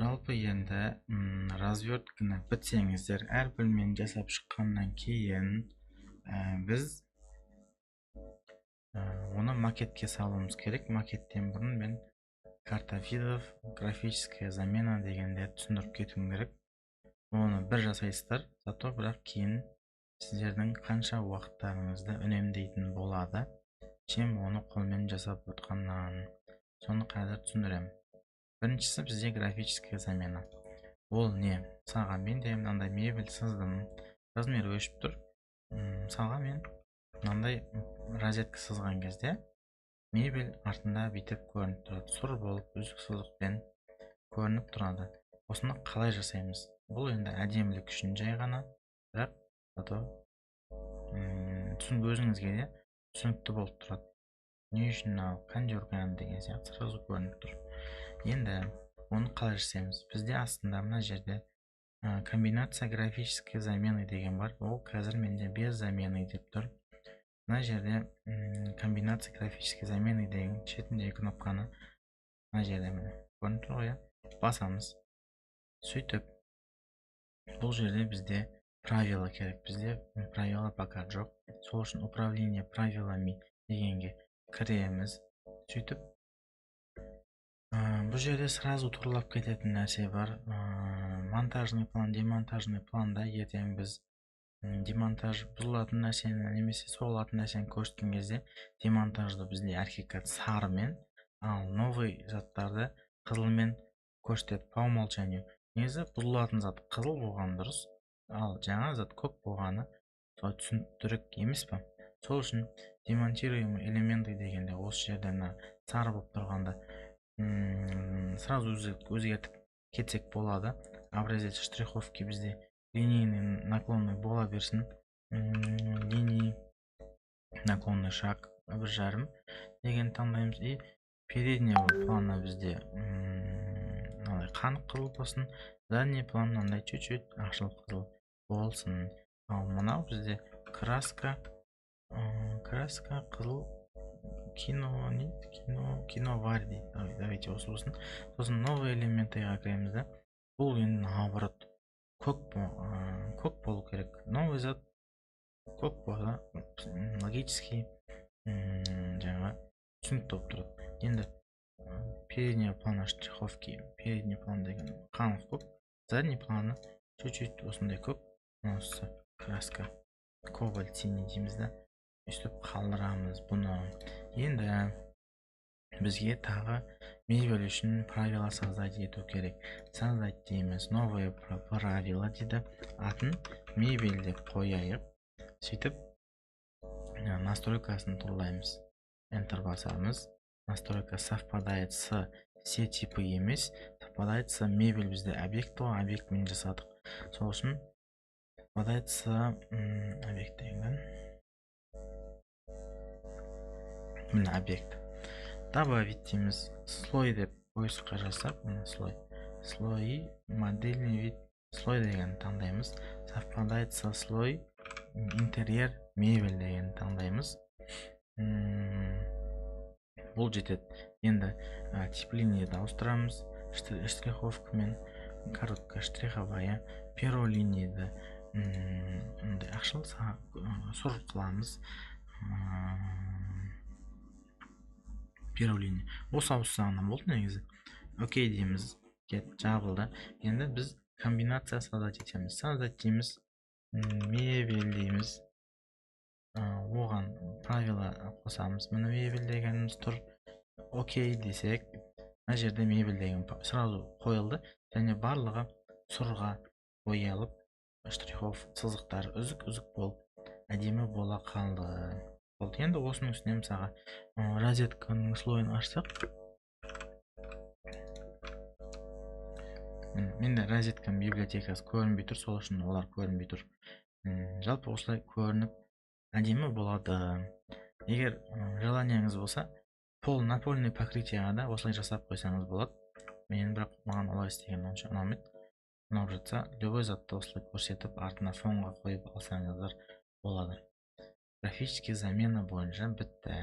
Жалпы енді развертканы бітсеңіздер, әр бөлмені жасап шыққаннан кейін біз оны макетке салуымыз керек. Макеттен бұрын мен карта видов, графическая замена дегенде түсіндіріп кетуім керек. Оны бір жасайсыздар, зато бірақ кейін сіздердің қанша уақыттарыңызды үнемдейтін болады, чем оны қолмен жасап отқаннан. Соны қазір түсіндіремін. Біріншісі бізде графическая замена. Ол не? Мысалға мен де мынандай мебель сыздым, размер өшіп тұр. Мысалға мен мынандай розетка сызған кезде мебель артында бүйтіп көрініп тұрады, сұр болып үзік сызықпен көрініп тұрады. Осыны қалай жасаймыз? Бұл енді әдемілік үшін жай ғана, бірақ зато өзіңізге де түсінікті болып тұрады. Не үшін кондерканы деген сияқты сразу көрініп тұр. Енді оны қалай жасаймыз? Бізде астында мына жерде комбинация графической замены деген бар. Ол қазір менде без замены деп тұр. Мына жерде комбинация графической замены деген шетіндегі кнопканы мына жерде көрініп тұр ғой, басамыз. Сөйтіп бұл жерде бізде правила керек. Бізде правила пока жоқ. Сол үшін управление правилами дегенге кіреміз. Сөйтіп бұл жерде сразу туралап кететін нәрсе бар. Монтажный план, демонтажный планда ертең біз демонтаж бұзылатын нәрсені немесе соғылатын нәрсені көрсеткен кезде демонтажды бізде әрекет сарымен, ал новый заттарды қызылмен көрсетеді по умолчанию. Негізі бұзылатын зат қызыл болған дұрыс, ал жаңа зат көк болғаны түсініктірек емес па? Сол үшін демонтируемый элементы дегенде осы жерден сары болып тұрғанда сразу өзгертіп кетсек болады. Образец штриховки бізде линейный наклонный бола берсін. Линий наклонный шаг 1,5 деген таңдаймыз. И передний планы бізде қанық қызыл болсын, задний план мынандай чуть-чуть ашылып қызыл болсын. Ал мынау бізде краска қызыл кино var дейді. Давайте осы болсын. Сосын новый элементіға кіреміз да. Бұл енді наоборот көк болу керек. Новый зат көк болса логически жаңа түсінікті болып тұрады. Енді передний план штриховки, передний план деген қанық көк, задний планы чуть-чуть осындай көк. Осы краска кобальт синий дейміз да. Өстіп қалдырамыз бұны. Енді бізге тағы мебель үшін правила создать ету керек. Создать дейміз. Новые правила дейді. Атын мебель деп қояйық. Сөйтіп настройкасын туралаймыз. Enter басамыз. Настройка совпадает с все типы емес, совпадает с мебель бізде объект ол, объектмен жасадық. Сол үшін совпадает с объект деген мына объект. Добавить дейміз. Слой деп поискқа жасап, мына слой. Слой, модельный вид, слой деген таңдаймыз. Совпадает со слой, интерьер, мебель деген таңдаймыз. Бұл жетеді. Енді тип линияда ауыстырамыз. Штриховкамен, короткая штриховая, перо линияда ақшыл сұр қыламыз. Перо линия. Осы ауыссағынан болды негізі. Окей дейміз. Жабылды. Енді біз комбинация создать етеміз. Создать дейміз. Мебель дейміз. Оған правила қосамыз. Мына мебель дегеніміз тұр. Окей десек, мына жерде мебель деген сразу қойылды. Және барлығы сұрға боялып, штрихов сызықтар үзік-үзік болып, әдемі бола қалды. Болды. Енді осының үстіне мысалға розетканың слойын ашсақ, менде розетканың библиотекасы көрінбей тұр, сол үшін олар көрінбей тұр. Жалпы осылай көрініп әдемі болады. Егер желанияңыз болса, пол напольный покрытияға да осылай жасап қойсаңыз болады. Бірақ маған олай істеген онша ұнамайды. Ұнап жатса, любой затты осылай көрсетіп, артына фонға қойып алсаңыздар болады. Графический замена бойынша бітті.